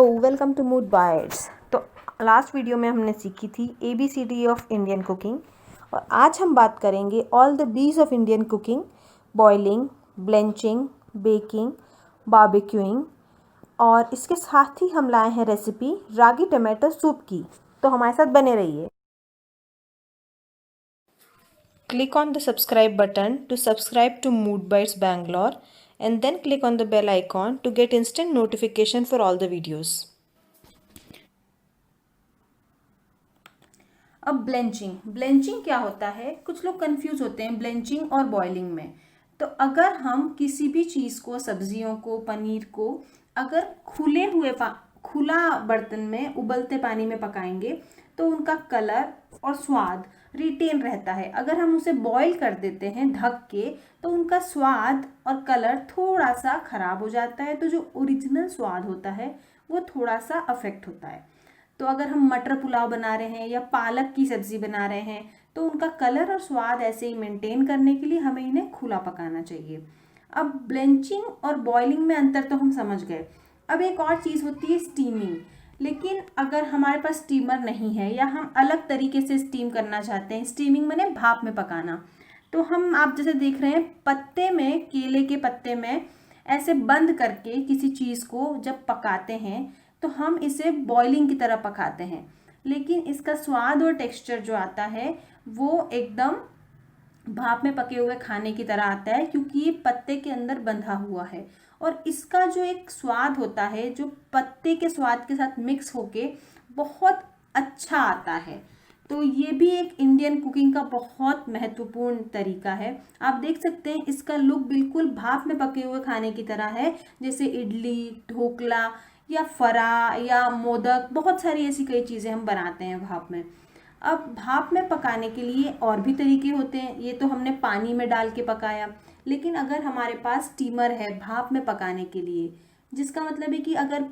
Hello, welcome to Mood Bytes. तो last video में हमने सीखी थी ABCD ऑफ इंडियन कुकिंग और आज हम बात करेंगे all the B's of Indian cooking, boiling, blanching, baking, barbecuing और इसके साथ ही हम लाए हैं रेसिपी रागी टमाटो सूप की। तो हमारे साथ बने रहिए। Click on the subscribe button to subscribe to Mood Bites Bangalore and then click on the bell icon to get instant notification for all the videos. अब ब्लेंचिंग क्या होता है? कुछ लोग कंफ्यूज होते हैं ब्लेंचिंग और बॉइलिंग में। तो अगर हम किसी भी चीज़ को, सब्जियों को, पनीर को अगर खुला बर्तन में उबलते पानी में पकाएंगे तो उनका कलर और स्वाद रिटेन रहता है। अगर हम उसे बॉईल कर देते हैं ढक के तो उनका स्वाद और कलर थोड़ा सा खराब हो जाता है। तो जो ओरिजिनल स्वाद होता है वो थोड़ा सा अफेक्ट होता है। तो अगर हम मटर पुलाव बना रहे हैं या पालक की सब्जी बना रहे हैं तो उनका कलर और स्वाद ऐसे ही मेंटेन करने के लिए हमें इन्हें खुला पकाना चाहिए। अब ब्लेंचिंग और बॉइलिंग में अंतर तो हम समझ गए। अब एक और चीज़ होती है स्टीमिंग। लेकिन अगर हमारे पास स्टीमर नहीं है या हम अलग तरीके से स्टीम करना चाहते हैं, स्टीमिंग माने भाप में पकाना, तो आप जैसे देख रहे हैं पत्ते में, केले के पत्ते में ऐसे बंद करके किसी चीज़ को जब पकाते हैं तो हम इसे बॉइलिंग की तरह पकाते हैं। लेकिन इसका स्वाद और टेक्सचर जो आता है वो एकदम भाप में पके हुए खाने की तरह आता है, क्योंकि ये पत्ते के अंदर बंधा हुआ है। और इसका जो एक स्वाद होता है जो पत्ते के स्वाद के साथ मिक्स होके बहुत अच्छा आता है। तो ये भी एक इंडियन कुकिंग का बहुत महत्वपूर्ण तरीका है। आप देख सकते हैं इसका लुक बिल्कुल भाप में पके हुए खाने की तरह है, जैसे इडली, ढोकला या फरा या मोदक, बहुत सारी ऐसी कई चीज़ें हम बनाते हैं भाप में। अब भाप में पकाने के लिए और भी तरीके होते हैं। ये तो हमने पानी में डाल के पकाया, लेकिन अगर हमारे पास स्टीमर है भाप में पकाने के लिए, जिसका मतलब है कि अगर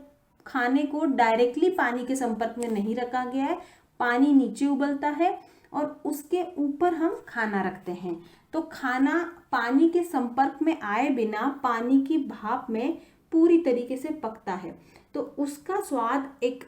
खाने को डायरेक्टली पानी के संपर्क में नहीं रखा गया है, पानी नीचे उबलता है और उसके ऊपर हम खाना रखते हैं, तो खाना पानी के संपर्क में आए बिना पानी की भाप में पूरी तरीके से पकता है। तो उसका स्वाद एक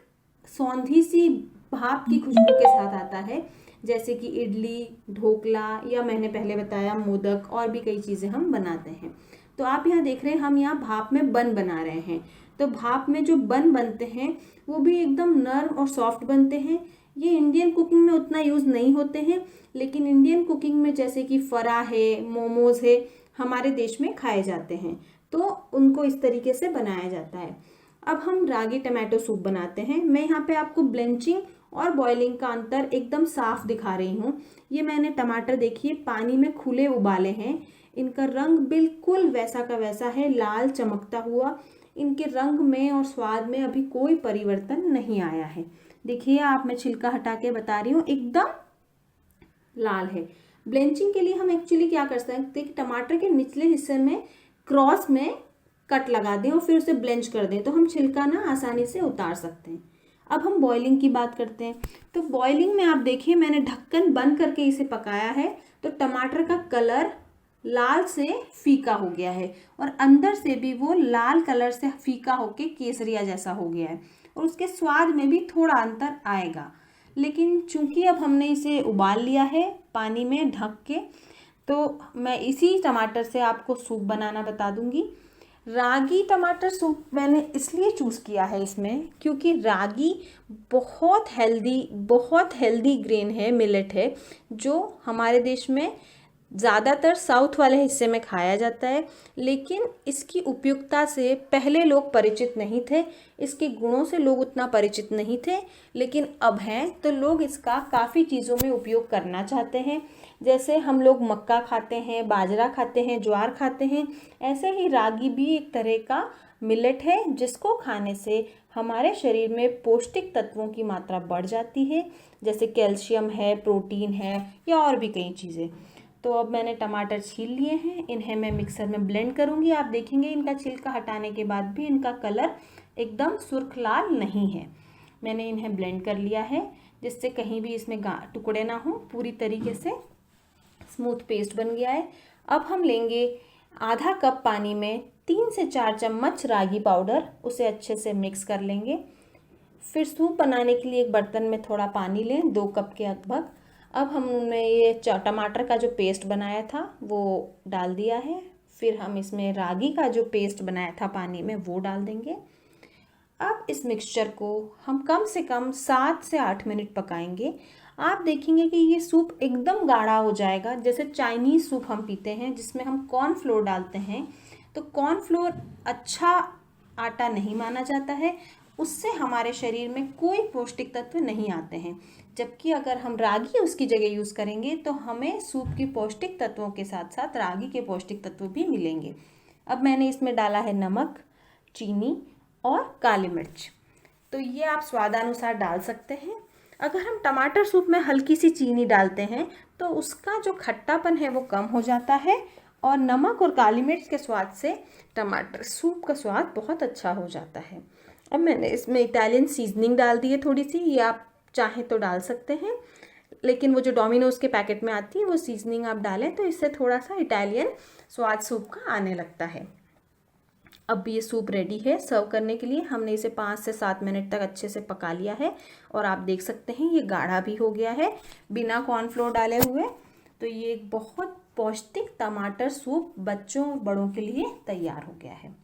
सौंधी सी भाप की खुशबू के साथ आता है, जैसे कि इडली, ढोकला या मैंने पहले बताया मोदक, और भी कई चीज़ें हम बनाते हैं। तो आप यहाँ देख रहे हैं हम यहाँ भाप में बन बना रहे हैं। तो भाप में जो बन बनते हैं वो भी एकदम नर्म और सॉफ्ट बनते हैं। ये इंडियन कुकिंग में उतना यूज़ नहीं होते हैं, लेकिन इंडियन कुकिंग में जैसे कि फरा है, मोमोज है, हमारे देश में खाए जाते हैं, तो उनको इस तरीके से बनाया जाता है। अब हम रागी टमाटो सूप बनाते हैं। मैं यहाँ पे आपको ब्लेंचिंग और बॉइलिंग का अंतर एकदम साफ दिखा रही हूँ। ये मैंने टमाटर देखिए पानी में खुले उबाले हैं। इनका रंग बिल्कुल वैसा का वैसा है, लाल चमकता हुआ। इनके रंग में और स्वाद में अभी कोई परिवर्तन नहीं आया है। देखिए आप, मैं छिलका हटा के बता रही हूँ, एकदम लाल है। ब्लेंचिंग के लिए हम एक्चुअली क्या कर सकते हैं कि टमाटर के निचले हिस्से में क्रॉस में कट लगा दें और फिर उसे ब्लेंच कर दें, तो हम छिलका ना आसानी से उतार सकते हैं। अब हम बॉइलिंग की बात करते हैं। तो बॉइलिंग में आप देखिए मैंने ढक्कन बंद करके इसे पकाया है, तो टमाटर का कलर लाल से फीका हो गया है और अंदर से भी वो लाल कलर से फीका होके केसरिया जैसा हो गया है, और उसके स्वाद में भी थोड़ा अंतर आएगा। लेकिन चूंकि अब हमने इसे उबाल लिया है पानी में ढक के, तो मैं इसी टमाटर से आपको सूप बनाना बता दूंगी। रागी टमाटर सूप मैंने इसलिए चूज़ किया है इसमें क्योंकि रागी बहुत हेल्दी ग्रेन है, मिलेट है, जो हमारे देश में ज़्यादातर साउथ वाले हिस्से में खाया जाता है। लेकिन इसकी उपयुक्तता से पहले लोग परिचित नहीं थे, इसके गुणों से लोग उतना परिचित नहीं थे, लेकिन अब हैं तो लोग इसका काफ़ी चीज़ों में उपयोग करना चाहते हैं। जैसे हम लोग मक्का खाते हैं, बाजरा खाते हैं, ज्वार खाते हैं, ऐसे ही रागी भी एक तरह का मिलेट है जिसको खाने से हमारे शरीर में पौष्टिक तत्वों की मात्रा बढ़ जाती है, जैसे कैल्शियम है, प्रोटीन है या और भी कई चीज़ें। तो अब मैंने टमाटर छील लिए हैं, इन्हें मैं मिक्सर में ब्लेंड करूँगी। आप देखेंगे इनका छिलका हटाने के बाद भी इनका कलर एकदम सुर्ख लाल नहीं है। मैंने इन्हें ब्लेंड कर लिया है जिससे कहीं भी इसमें टुकड़े ना हो, पूरी तरीके से स्मूथ पेस्ट बन गया है। अब हम लेंगे आधा कप पानी में 3 से 4 चम्मच रागी पाउडर, उसे अच्छे से मिक्स कर लेंगे। फिर सूप बनाने के लिए एक बर्तन में थोड़ा पानी लें, 2 कप के लगभग। अब हमने ये टमाटर का जो पेस्ट बनाया था वो डाल दिया है। फिर हम इसमें रागी का जो पेस्ट बनाया था पानी में वो डाल देंगे। अब इस मिक्सचर को हम कम से कम 7 से 8 मिनट पकाएंगे। आप देखेंगे कि ये सूप एकदम गाढ़ा हो जाएगा, जैसे चाइनीज़ सूप हम पीते हैं जिसमें हम कॉर्नफ्लोर डालते हैं। तो कॉर्नफ्लोर अच्छा आटा नहीं माना जाता है, उससे हमारे शरीर में कोई पौष्टिक तत्व नहीं आते हैं। जबकि अगर हम रागी उसकी जगह यूज़ करेंगे तो हमें सूप की पौष्टिक तत्वों के साथ साथ रागी के पौष्टिक तत्व भी मिलेंगे। अब मैंने इसमें डाला है नमक, चीनी और काली मिर्च। तो ये आप स्वादानुसार डाल सकते हैं। अगर हम टमाटर सूप में हल्की सी चीनी डालते हैं तो उसका जो खट्टापन है वो कम हो जाता है और नमक और काली मिर्च के स्वाद से टमाटर सूप का स्वाद बहुत अच्छा हो जाता है। अब मैंने इसमें इटालियन सीजनिंग डाल दी है थोड़ी सी, ये आप चाहें तो डाल सकते हैं, लेकिन वो जो डोमिनोज के पैकेट में आती है वो सीजनिंग आप डालें तो इससे थोड़ा सा इटालियन स्वाद सूप का आने लगता है। अब ये सूप रेडी है सर्व करने के लिए। हमने इसे 5 से 7 मिनट तक अच्छे से पका लिया है और आप देख सकते हैं ये गाढ़ा भी हो गया है बिना कॉर्नफ्लोर डाले हुए। तो ये एक बहुत पौष्टिक टमाटर सूप बच्चों बड़ों के लिए तैयार हो गया है।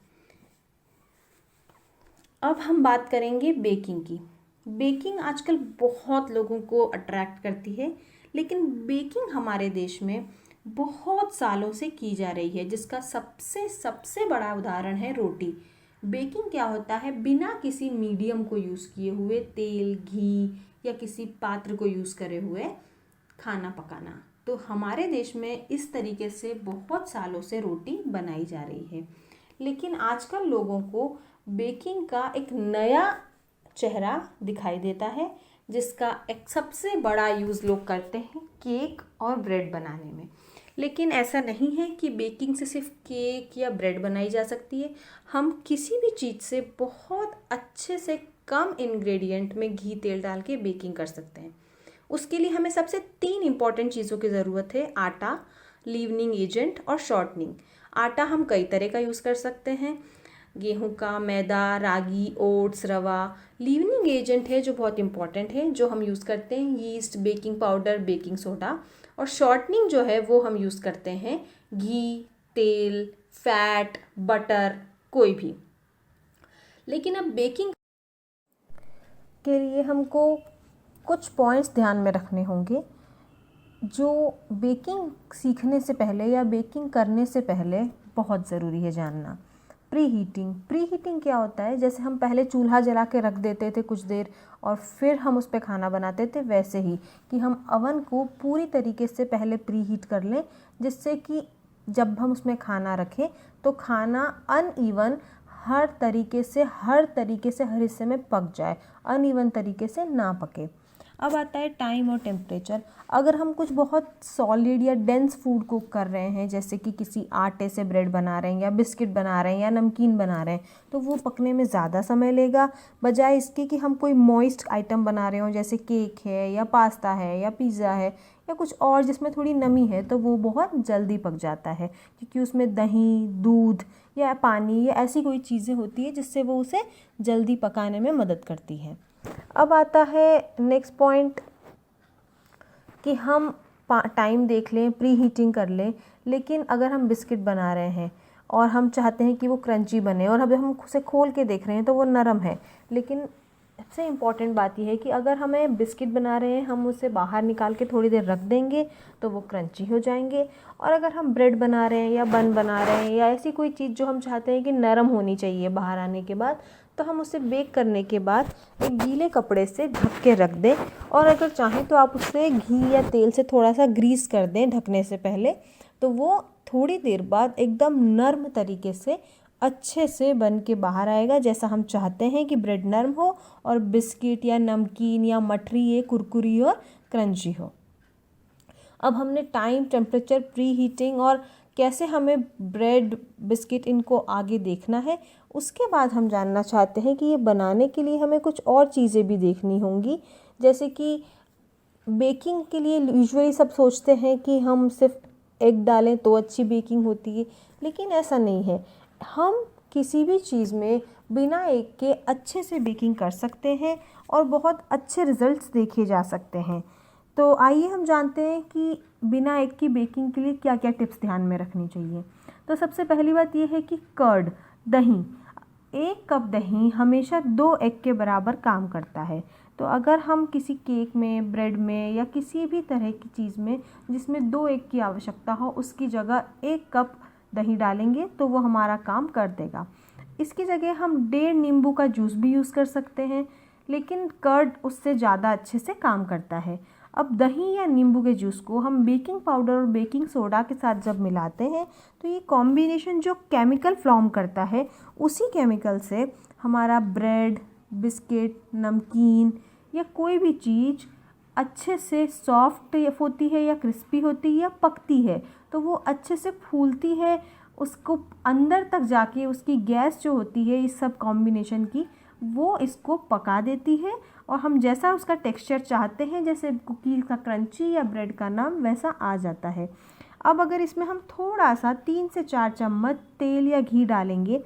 अब हम बात करेंगे बेकिंग की। बेकिंग आजकल बहुत लोगों को अट्रैक्ट करती है, लेकिन बेकिंग हमारे देश में बहुत सालों से की जा रही है, जिसका सबसे बड़ा उदाहरण है रोटी। बेकिंग क्या होता है, बिना किसी मीडियम को यूज़ किए हुए तेल, घी या किसी पात्र को यूज़ करे हुए खाना पकाना। तो हमारे देश में इस तरीके से बहुत सालों से रोटी बनाई जा रही है। लेकिन आजकल लोगों को बेकिंग का एक नया चेहरा दिखाई देता है, जिसका एक सबसे बड़ा यूज़ लोग करते हैं केक और ब्रेड बनाने में। लेकिन ऐसा नहीं है कि बेकिंग से सिर्फ केक या ब्रेड बनाई जा सकती है। हम किसी भी चीज़ से बहुत अच्छे से कम इंग्रेडिएंट में घी तेल डाल के बेकिंग कर सकते हैं। उसके लिए हमें सबसे 3 इंपॉर्टेंट चीज़ों की ज़रूरत है, आटा, लीवनिंग एजेंट और शॉर्टनिंग। आटा हम कई तरह का यूज़ कर सकते हैं, गेहूं का, मैदा, रागी, ओट्स, रवा। लीवनिंग एजेंट है जो बहुत इंपॉर्टेंट है, जो हम यूज़ करते हैं yeast, baking powder, baking soda. और शॉर्टनिंग जो है वो हम यूज़ करते हैं घी, तेल, फैट, बटर, कोई भी। लेकिन अब बेकिंग के लिए हमको कुछ पॉइंट्स ध्यान में रखने होंगे, जो बेकिंग सीखने से पहले या बेकिंग करने से पहले बहुत ज़रूरी है जानना। प्री हीटिंग क्या होता है, जैसे हम पहले चूल्हा जला के रख देते थे कुछ देर और फिर हम उस पर खाना बनाते थे, वैसे ही कि हम अवन को पूरी तरीके से पहले प्री हीट कर लें, जिससे कि जब हम उसमें खाना रखें तो खाना अनइवन हर तरीके से हर हिस्से में पक जाए, अनइवन तरीके से ना पके। अब आता है टाइम और टेम्परेचर। अगर हम कुछ बहुत सॉलिड या डेंस फूड कुक कर रहे हैं, जैसे कि किसी आटे से ब्रेड बना रहे हैं या बिस्किट बना रहे हैं या नमकीन बना रहे हैं, तो वो पकने में ज़्यादा समय लेगा, बजाय इसके कि हम कोई मॉइस्ट आइटम बना रहे हों, जैसे केक है या पास्ता है या पिज़्ज़ा है या कुछ और जिसमें थोड़ी नमी है, तो वो बहुत जल्दी पक जाता है, क्योंकि उसमें दही, दूध या पानी या ऐसी कोई चीज़ें होती है जिससे वो उसे जल्दी पकाने में मदद करती है। अब आता है नेक्स्ट पॉइंट कि हम टाइम देख लें, प्री हीटिंग कर लें। लेकिन अगर हम बिस्किट बना रहे हैं और हम चाहते हैं कि वो क्रंची बने और अभी हम उसे खोल के देख रहे हैं तो वो नरम है, लेकिन सबसे इम्पॉर्टेंट बात यह है कि अगर हमें बिस्किट बना रहे हैं, हम उसे बाहर निकाल के थोड़ी देर रख देंगे तो वो क्रंची हो जाएंगे। और अगर हम ब्रेड बना रहे हैं या बन बना रहे हैं या ऐसी कोई चीज़ जो हम चाहते हैं कि नरम होनी चाहिए बाहर आने के बाद, तो हम उसे बेक करने के बाद एक गीले कपड़े से ढक के रख दें। और अगर चाहें तो आप उसे घी या तेल से थोड़ा सा ग्रीस कर दें ढकने से पहले, तो वो थोड़ी देर बाद एकदम नर्म तरीके से अच्छे से बन के बाहर आएगा, जैसा हम चाहते हैं कि ब्रेड नरम हो और बिस्किट या नमकीन या मठरी ये कुरकुरी और क्रंची हो। अब हमने टाइम, टेम्परेचर, प्री हीटिंग और कैसे हमें ब्रेड, बिस्किट इनको आगे देखना है, उसके बाद हम जानना चाहते हैं कि ये बनाने के लिए हमें कुछ और चीज़ें भी देखनी होंगी। जैसे कि बेकिंग के लिए यूजुअली सब सोचते हैं कि हम सिर्फ एग डालें तो अच्छी बेकिंग होती है, लेकिन ऐसा नहीं है। हम किसी भी चीज़ में बिना एग के अच्छे से बेकिंग कर सकते हैं और बहुत अच्छे रिजल्ट्स देखे जा सकते हैं। तो आइए हम जानते हैं कि बिना एग की बेकिंग के लिए क्या क्या टिप्स ध्यान में रखनी चाहिए। तो सबसे पहली बात यह है कि कर्ड, दही, 1 कप दही हमेशा 2 एग के बराबर काम करता है। तो अगर हम किसी केक में, ब्रेड में या किसी भी तरह की चीज़ में जिसमें 2 एग की आवश्यकता हो, उसकी जगह 1 कप दही डालेंगे तो वो हमारा काम कर देगा। इसकी जगह हम 1.5 नींबू का जूस भी यूज़ कर सकते हैं, लेकिन कर्ड उससे ज़्यादा अच्छे से काम करता है। अब दही या नींबू के जूस को हम बेकिंग पाउडर और बेकिंग सोडा के साथ जब मिलाते हैं तो ये कॉम्बिनेशन जो केमिकल फॉर्म करता है, उसी केमिकल से हमारा ब्रेड, बिस्किट, नमकीन या कोई भी चीज़ अच्छे से सॉफ्ट होती है या क्रिस्पी होती है या पकती है, तो वो अच्छे से फूलती है। उसको अंदर तक जाके उसकी गैस जो होती है इस सब कॉम्बिनेशन की, वो इसको पका देती है और हम जैसा उसका टेक्सचर चाहते हैं, जैसे कुकीज़ का क्रंची या ब्रेड का नाम, वैसा आ जाता है। अब अगर इसमें हम थोड़ा सा 3 से 4 चम्मच तेल या घी डालेंगे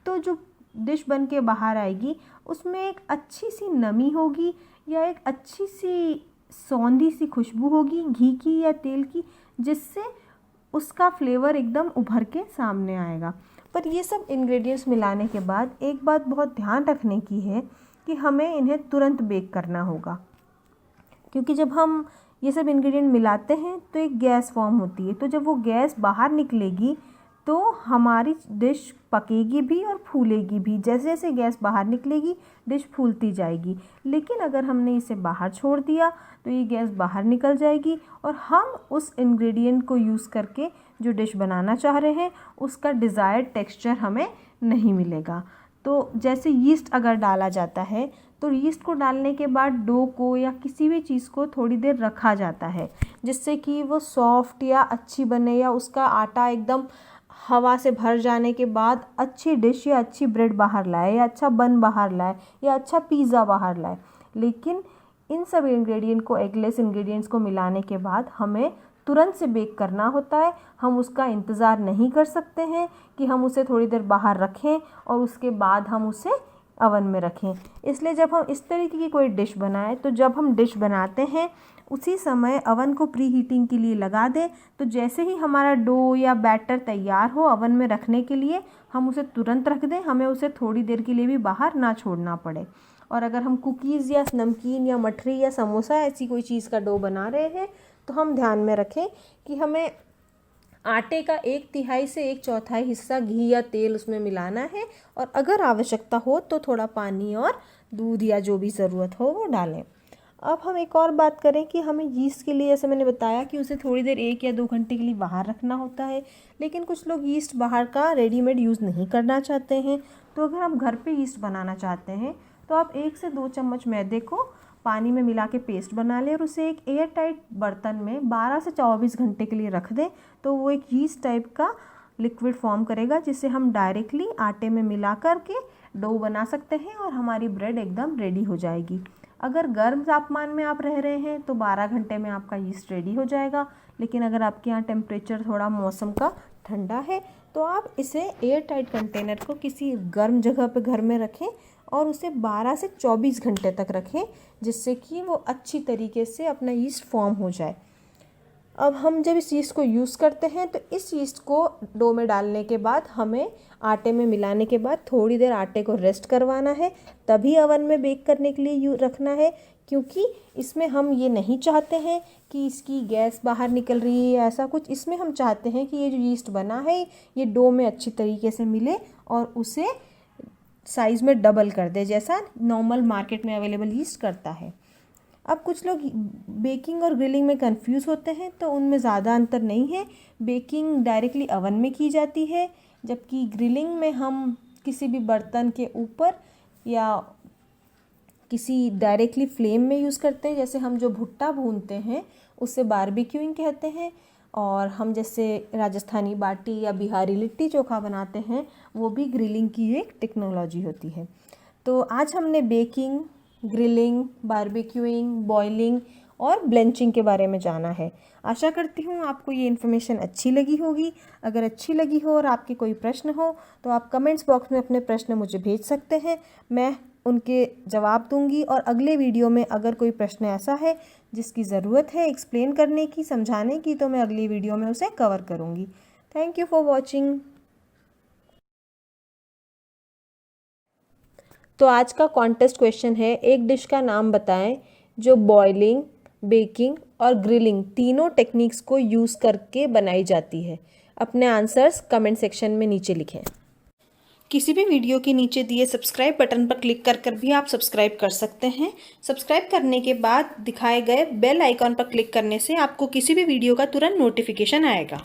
तो जो डिश बन के बाहर आएगी उसमें एक अच्छी सी नमी होगी या एक अच्छी सी सौंधी सी खुशबू होगी घी की या तेल की, जिससे उसका फ्लेवर एकदम उभर के सामने आएगा। पर ये सब इंग्रेडिएंट्स मिलाने के बाद एक बात बहुत ध्यान रखने की है कि हमें इन्हें तुरंत बेक करना होगा, क्योंकि जब हम ये सब इंग्रेडिएंट मिलाते हैं तो एक गैस फॉर्म होती है। तो जब वो गैस बाहर निकलेगी तो हमारी डिश पकेगी भी और फूलेगी भी। जैसे जैसे गैस बाहर निकलेगी डिश फूलती जाएगी। लेकिन अगर हमने इसे बाहर छोड़ दिया तो ये गैस बाहर निकल जाएगी और हम उस इंग्रेडिएंट को यूज़ करके जो डिश बनाना चाह रहे हैं उसका डिज़ायर्ड टेक्सचर हमें नहीं मिलेगा। तो जैसे यीस्ट अगर डाला जाता है तो यीस्ट को डालने के बाद डो को या किसी भी चीज़ को थोड़ी देर रखा जाता है, जिससे कि वो सॉफ्ट या अच्छी बने या उसका आटा एकदम हवा से भर जाने के बाद अच्छी डिश या अच्छी ब्रेड बाहर लाए या अच्छा बन बाहर लाए या अच्छा पिज़्ज़ा बाहर लाए। लेकिन इन सब इंग्रेडिएंट को, एगलेस इंग्रेडिएंट्स को मिलाने के बाद हमें तुरंत से बेक करना होता है। हम उसका इंतज़ार नहीं कर सकते हैं कि हम उसे थोड़ी देर बाहर रखें और उसके बाद हम उसे अवन में रखें। इसलिए जब हम इस तरीके की कोई डिश बनाएं तो जब हम डिश बनाते हैं उसी समय अवन को प्री हीटिंग के लिए लगा दें। तो जैसे ही हमारा डो या बैटर तैयार हो अवन में रखने के लिए, हम उसे तुरंत रख दें, हमें उसे थोड़ी देर के लिए भी बाहर ना छोड़ना पड़े। और अगर हम कुकीज़ या नमकीन या मठरी या समोसा ऐसी कोई चीज़ का डो बना रहे हैं तो हम ध्यान में रखें कि हमें आटे का 1/3 से 1/4 हिस्सा घी या तेल उसमें मिलाना है और अगर आवश्यकता हो तो थोड़ा पानी और दूध या जो भी ज़रूरत हो वो डालें। अब हम एक और बात करें कि हमें यीस्ट के लिए, जैसे मैंने बताया कि उसे थोड़ी देर 1 या 2 घंटे के लिए बाहर रखना होता है, लेकिन कुछ लोग यीस्ट बाहर का रेडीमेड यूज़ नहीं करना चाहते हैं। तो अगर आप घर पे यीस्ट बनाना चाहते हैं तो आप 1 से 2 चम्मच मैदे को पानी में मिला के पेस्ट बना लें और उसे एक एयर टाइट बर्तन में 12 से 24 घंटे के लिए रख दें। तो वो एक यीस्ट टाइप का लिक्विड फॉर्म करेगा, जिससे हम डायरेक्टली आटे में मिला करके डो बना सकते हैं और हमारी ब्रेड एकदम रेडी हो जाएगी। अगर गर्म तापमान में आप रह रहे हैं तो 12 घंटे में आपका यीस्ट रेडी हो जाएगा। लेकिन अगर आपके यहाँ टेम्परेचर थोड़ा मौसम का ठंडा है तो आप इसे एयर टाइट कंटेनर को किसी गर्म जगह पे घर में रखें और उसे 12 से 24 घंटे तक रखें, जिससे कि वो अच्छी तरीके से अपना यीस्ट फॉर्म हो जाए। अब हम जब इस यीस्ट को यूज़ करते हैं तो इस यीस्ट को डो में डालने के बाद हमें आटे में मिलाने के बाद थोड़ी देर आटे को रेस्ट करवाना है, तभी अवन में बेक करने के लिए रखना है। क्योंकि इसमें हम ये नहीं चाहते हैं कि इसकी गैस बाहर निकल रही है ऐसा कुछ। इसमें हम चाहते हैं कि ये जो यीस्ट बना है ये डो में अच्छी तरीके से मिले और उसे साइज़ में डबल कर दे, जैसा नॉर्मल मार्केट में अवेलेबल यीस्ट करता है। अब कुछ लोग बेकिंग और ग्रिलिंग में कंफ्यूज होते हैं, तो उनमें ज़्यादा अंतर नहीं है। बेकिंग डायरेक्टली अवन में की जाती है, जबकि ग्रिलिंग में हम किसी भी बर्तन के ऊपर या किसी डायरेक्टली फ्लेम में यूज़ करते हैं। जैसे हम जो भुट्टा भूनते हैं उससे बारबेक्यूइंग कहते हैं, और हम जैसे राजस्थानी बाटी या बिहारी लिट्टी चोखा बनाते हैं वो भी ग्रिलिंग की एक टेक्नोलॉजी होती है। तो आज हमने बेकिंग, ग्रिलिंग, बारबेक्यूइंग, बॉइलिंग और ब्लेंचिंग के बारे में जाना है। आशा करती हूँ आपको ये इन्फॉर्मेशन अच्छी लगी होगी। अगर अच्छी लगी हो और आपके कोई प्रश्न हो तो आप कमेंट्स बॉक्स में अपने प्रश्न मुझे भेज सकते हैं, मैं उनके जवाब दूंगी। और अगले वीडियो में अगर कोई प्रश्न ऐसा है जिसकी ज़रूरत है एक्सप्लेन करने की, समझाने की, तो मैं अगली वीडियो में उसे कवर करूँगी। Thank you for watching. तो आज का कॉन्टेस्ट क्वेश्चन है, एक डिश का नाम बताएं जो बॉइलिंग, बेकिंग और ग्रिलिंग तीनों टेक्निक्स को यूज़ करके बनाई जाती है। अपने आंसर्स कमेंट सेक्शन में नीचे लिखें। किसी भी वीडियो के नीचे दिए सब्सक्राइब बटन पर क्लिक कर भी आप सब्सक्राइब कर सकते हैं। सब्सक्राइब करने के बाद दिखाए गए बेल आइकॉन पर क्लिक करने से आपको किसी भी वीडियो का तुरंत नोटिफिकेशन आएगा।